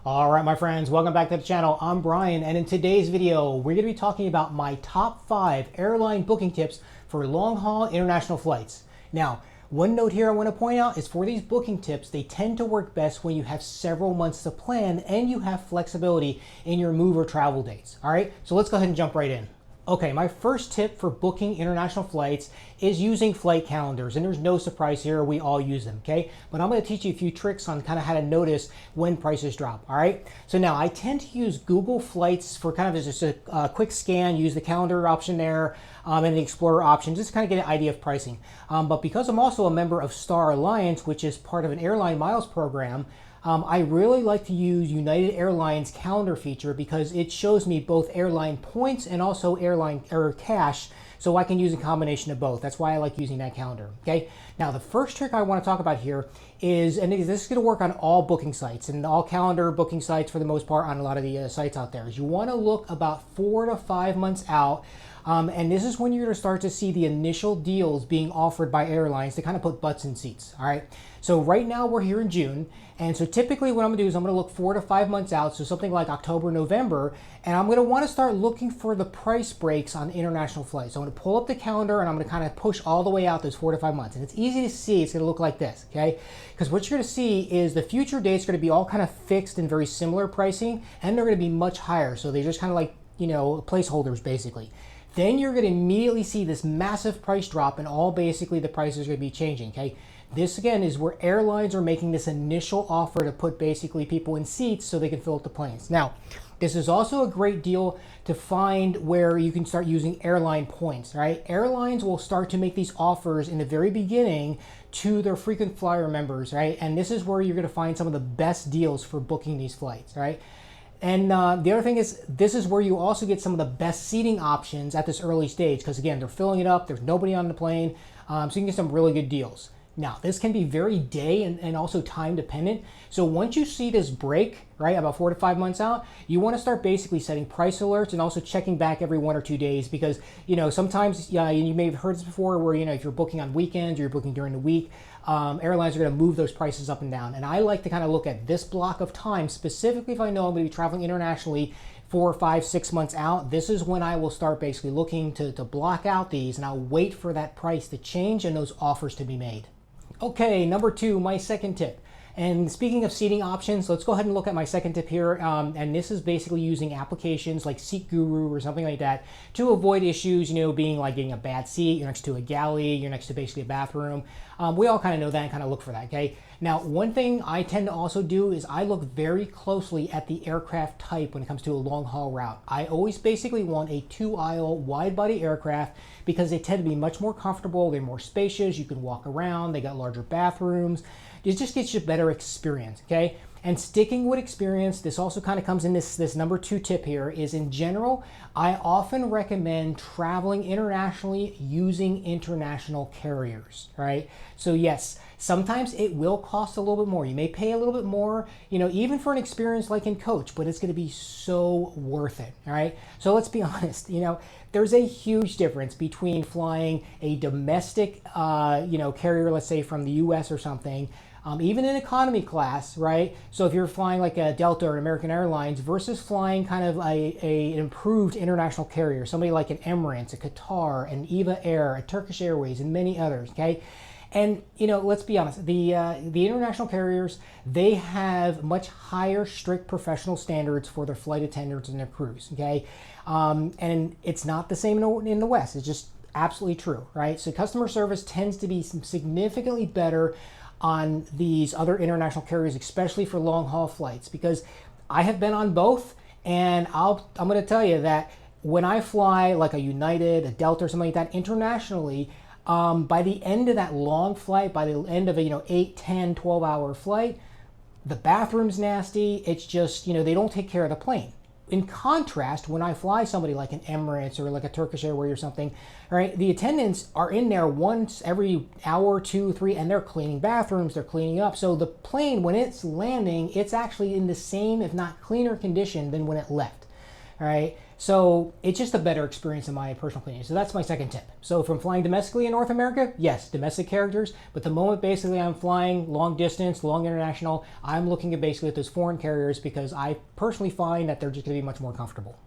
All right, my friends, welcome back to the channel. I'm Brian, and in today's video, we're going to be talking about my top 5 airline booking tips for long-haul international flights. Now, one note here I want to point out is for these booking tips, they tend to work best when you have several months to plan and you have flexibility in your move or travel dates. All right, so let's go ahead and jump right in. Okay, my first tip for booking international flights is using flight calendars, and there's no surprise here, we all use them, okay? But I'm gonna teach you a few tricks on kind of how to notice when prices drop, all right? So now I tend to use Google Flights for kind of just a quick scan, use the calendar option there, and the Explorer option, just to kind of get an idea of pricing. But because I'm also a member of Star Alliance, which is part of an airline miles program, I really like to use United Airlines calendar feature because it shows me both airline points and also airline or cash, so I can use a combination of both. That's why I like using that calendar. Okay. Now the first trick I want to talk about here is, and this is going to work on all booking sites and all calendar booking sites for the most part on a lot of the sites out there, is you want to look about 4 to 5 months out. And this is when you're going to start to see the initial deals being offered by airlines to kind of put butts in seats. All right. So right now we're here in June. And so typically what I'm going to do is I'm going to look 4 to 5 months out. So something like October, November. And I'm going to want to start looking for the price breaks on international flights. So I'm going to pull up the calendar and I'm going to kind of push all the way out those 4 to 5 months. And it's easy to see. It's going to look like this. Okay. Because what you're going to see is the future dates are going to be all kind of fixed and very similar pricing. And they're going to be much higher. So they're just kind of like, placeholders basically. Then you're going to immediately see this massive price drop and all basically the prices are going to be changing, okay? This again is where airlines are making this initial offer to put basically people in seats so they can fill up the planes. Now, this is also a great deal to find where you can start using airline points, right? Airlines will start to make these offers in the very beginning to their frequent flyer members, right? And this is where you're going to find some of the best deals for booking these flights, right? And the other thing is, this is where you also get some of the best seating options at this early stage, because again, they're filling it up, there's nobody on the plane, so you can get some really good deals. Now, this can be very day and also time dependent. So once you see this break, right, about 4 to 5 months out, you want to start basically setting price alerts and also checking back every 1 or 2 days because, sometimes you may have heard this before where, if you're booking on weekends or you're booking during the week, airlines are going to move those prices up and down. And I like to kind of look at this block of time, specifically if I know I'm going to be traveling internationally 4, 5, 6 months out. This is when I will start basically looking to block out these, and I'll wait for that price to change and those offers to be made. Okay, number 2, my second tip. And speaking of seating options, let's go ahead and look at my second tip here. And this is basically using applications like SeatGuru or something like that to avoid issues, being like getting a bad seat, you're next to a galley, you're next to basically a bathroom. We all kind of know that and kind of look for that, okay? Now, one thing I tend to also do is I look very closely at the aircraft type when it comes to a long haul route. I always basically want a 2-aisle wide body aircraft because they tend to be much more comfortable, they're more spacious, you can walk around, they got larger bathrooms. It just gets you a better experience, okay? And sticking with experience, this also kind of comes in this number 2 tip here, is in general, I often recommend traveling internationally using international carriers, right? So yes, sometimes it will cost a little bit more. You may pay a little bit more, even for an experience like in coach, but it's going to be so worth it, all right? So let's be honest, there's a huge difference between flying a domestic, carrier, let's say from the US or something, even in economy class, right? So if you're flying like a Delta or American Airlines versus flying kind of an improved international carrier, somebody like an Emirates, a Qatar, an EVA Air, a Turkish Airways, and many others, okay? And, let's be honest, the international carriers, they have much higher strict professional standards for their flight attendants and their crews, okay? And it's not the same in the West. It's just absolutely true, right? So customer service tends to be significantly better on these other international carriers, especially for long haul flights, because I have been on both, and I'm going to tell you that when I fly like a United, a Delta, or something like that internationally, by the end of that long flight, by the end of a 8, 10, 12-hour flight, the bathroom's nasty. It's just, they don't take care of the plane. In contrast, when I fly somebody like an Emirates or like a Turkish Airways or something, right, the attendants are in there once every hour, 2, 3, and they're cleaning bathrooms, they're cleaning up. So the plane, when it's landing, it's actually in the same, if not cleaner condition than when it left. All right. So it's just a better experience in my personal opinion. So that's my second tip. So if I'm flying domestically in North America, yes, domestic carriers. But the moment basically I'm flying long distance, long international, I'm looking at basically at those foreign carriers because I personally find that they're just going to be much more comfortable.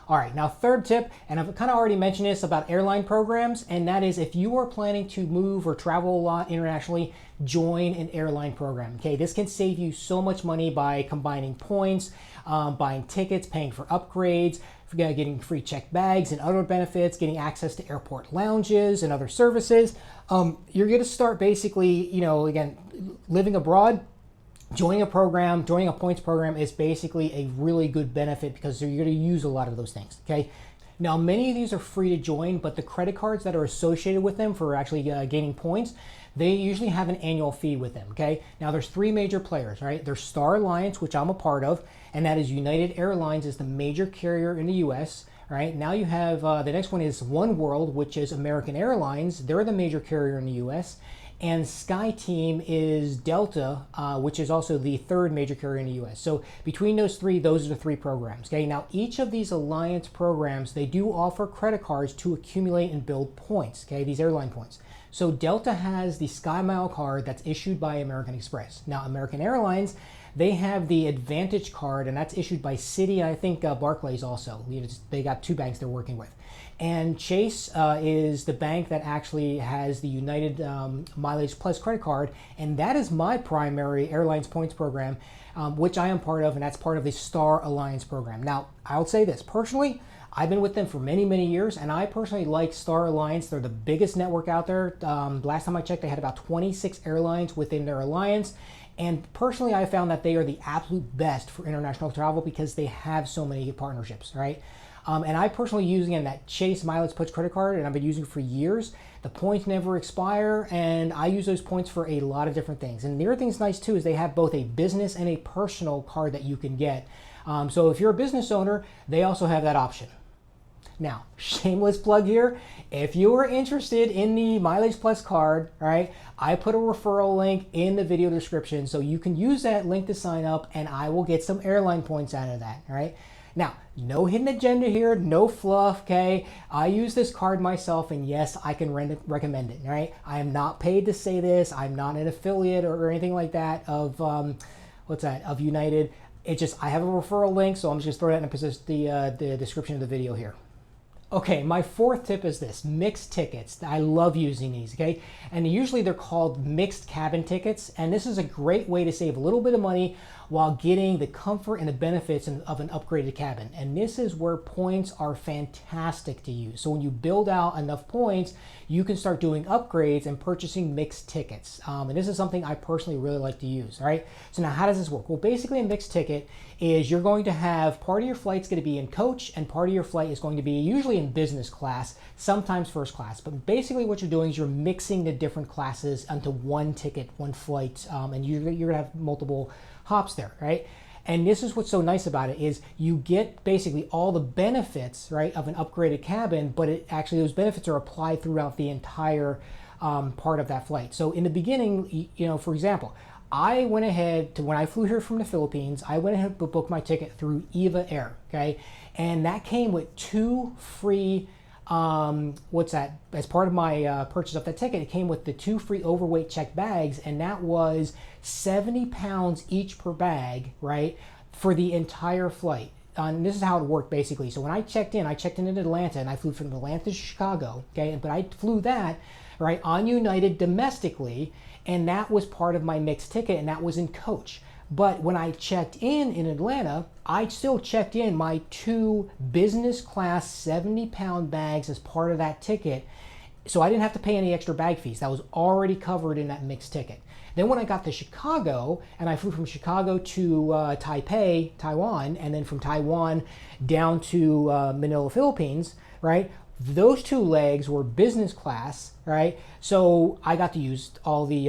All right, now third tip, and I've kind of already mentioned this about airline programs, and that is if you are planning to move or travel a lot internationally, join an airline program. Okay, this can save you so much money by combining points, buying tickets, paying for upgrades, getting free checked bags and other benefits, getting access to airport lounges and other services. You're going to start basically, again, living abroad. Joining a program, joining a points program is basically a really good benefit because you're going to use a lot of those things, okay? Now, many of these are free to join, but the credit cards that are associated with them for actually gaining points, they usually have an annual fee with them, okay? Now, there's three major players, right? There's Star Alliance, which I'm a part of, and that is United Airlines is the major carrier in the U.S., right? Now you have, the next one is OneWorld, which is American Airlines. They're the major carrier in the U.S., and SkyTeam is Delta, which is also the third major carrier in the US. So between those three, those are the three programs. Okay, now each of these alliance programs, they do offer credit cards to accumulate and build points, okay, these airline points. So Delta has the SkyMile card that's issued by American Express. Now American Airlines, they have the Advantage card, and that's issued by Citi, and I think Barclays also. They got two banks they're working with. And Chase is the bank that actually has the United MileagePlus credit card, and that is my primary airlines points program, which I am part of, and that's part of the Star Alliance program. Now, I'll say this, personally, I've been with them for many, many years, and I personally like Star Alliance. They're the biggest network out there. Last time I checked, they had about 26 airlines within their alliance. And personally, I found that they are the absolute best for international travel because they have so many partnerships, right? And I personally use, again, that Chase MileagePlus credit card, and I've been using it for years. The points never expire, and I use those points for a lot of different things. And the other thing that's nice, too, is they have both a business and a personal card that you can get. So if you're a business owner, they also have that option. Now, shameless plug here. If you are interested in the MileagePlus card, all right, I put a referral link in the video description, so you can use that link to sign up, and I will get some airline points out of that, all right? Now, no hidden agenda here, no fluff, okay? I use this card myself, and yes, I can recommend it, all right? I am not paid to say this. I'm not an affiliate or anything like that of, of United. It just, I have a referral link, so I'm just going to throw that in the description of the video here. Okay, my fourth tip is this, mixed tickets. I love using these, okay? And usually they're called mixed cabin tickets, and this is a great way to save a little bit of money while getting the comfort and the benefits of an upgraded cabin. And this is where points are fantastic to use. So when you build out enough points, you can start doing upgrades and purchasing mixed tickets. And this is something I personally really like to use, all right? So now how does this work? Well, basically a mixed ticket is you're going to have part of your flight's going to be in coach and part of your flight is going to be usually in business class, sometimes first class. But basically what you're doing is you're mixing the different classes onto one ticket, one flight, and you're going to have multiple hops there, right? And this is what's so nice about it is you get basically all the benefits, right, of an upgraded cabin, but it actually those benefits are applied throughout the entire part of that flight. So in the beginning, for example, I went ahead to, when I flew here from the Philippines, I went ahead and booked my ticket through EVA Air, okay? And that came with 2 free, as part of my purchase of that ticket, it came with the 2 free overweight checked bags, and that was 70 pounds each per bag, right, for the entire flight. And this is how it worked basically. So when I checked in Atlanta, and I flew from Atlanta to Chicago, okay, but I flew that, right, on United domestically, and that was part of my mixed ticket, and that was in coach. But when I checked in Atlanta, I still checked in my 2 business class 70-pound bags as part of that ticket. So I didn't have to pay any extra bag fees. That was already covered in that mixed ticket. Then when I got to Chicago, and I flew from Chicago to Taipei, Taiwan, and then from Taiwan down to Manila, Philippines, right? Those 2 legs were business class, right? So I got to use all the,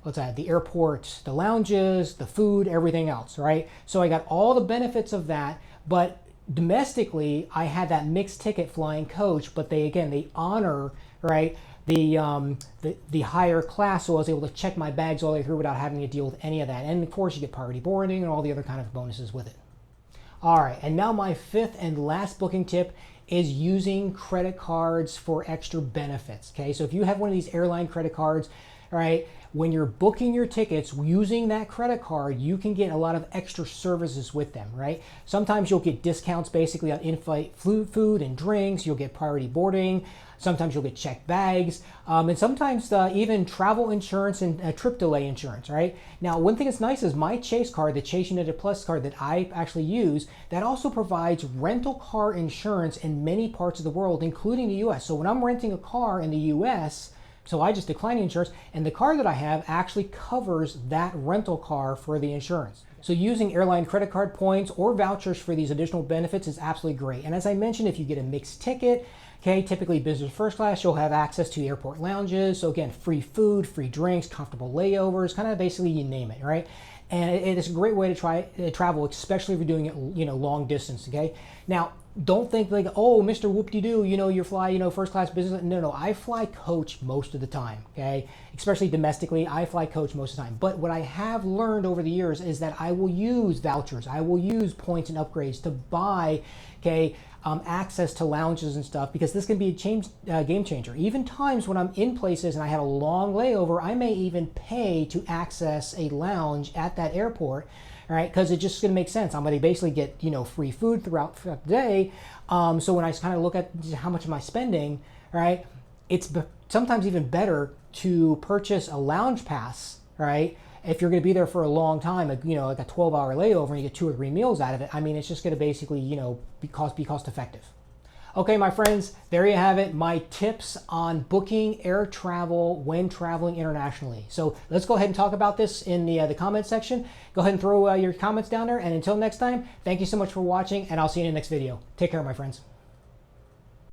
the airport, the lounges, the food, everything else, right? So I got all the benefits of that, but domestically, I had that mixed ticket flying coach, but they honor, right, the higher class, so I was able to check my bags all the way through without having to deal with any of that. And of course, you get priority boarding and all the other kind of bonuses with it. All right, and now my fifth and last booking tip is using credit cards for extra benefits. Okay, so if you have one of these airline credit cards, all right, when you're booking your tickets using that credit card, you can get a lot of extra services with them, right? Sometimes you'll get discounts basically on in-flight food and drinks. You'll get priority boarding. Sometimes you'll get checked bags, and sometimes even travel insurance and trip delay insurance, right? Now, one thing that's nice is my Chase card, the Chase United Plus card that I actually use, that also provides rental car insurance in many parts of the world, including the US. So when I'm renting a car in the US, so I just decline the insurance, and the car that I have actually covers that rental car for the insurance. So using airline credit card points or vouchers for these additional benefits is absolutely great. And as I mentioned, if you get a mixed ticket, okay, typically business first class, you'll have access to airport lounges. So again, free food, free drinks, comfortable layovers, kind of basically you name it, right? And it is a great way to travel, especially if you're doing it, long distance, okay? Now, don't think like, oh, Mr. Whoop-de-doo, you fly, first class business. No, I fly coach most of the time, okay? Especially domestically, I fly coach most of the time. But what I have learned over the years is that I will use vouchers, I will use points and upgrades to buy, okay, access to lounges and stuff, because this can be a game changer. Even times when I'm in places and I have a long layover, I may even pay to access a lounge at that airport. All right, because it's just going to make sense. I'm going to basically get free food throughout the day. So when I kind of look at how much am I spending, right, it's sometimes even better to purchase a lounge pass, right? If you're going to be there for a long time, like a 12-hour layover, and you get 2 or 3 meals out of it. I mean, it's just going to basically be cost effective. Okay, my friends, there you have it, my tips on booking air travel when traveling internationally. So let's go ahead and talk about this in the comment section. Go ahead and throw your comments down there. And until next time, thank you so much for watching, and I'll see you in the next video. Take care, my friends.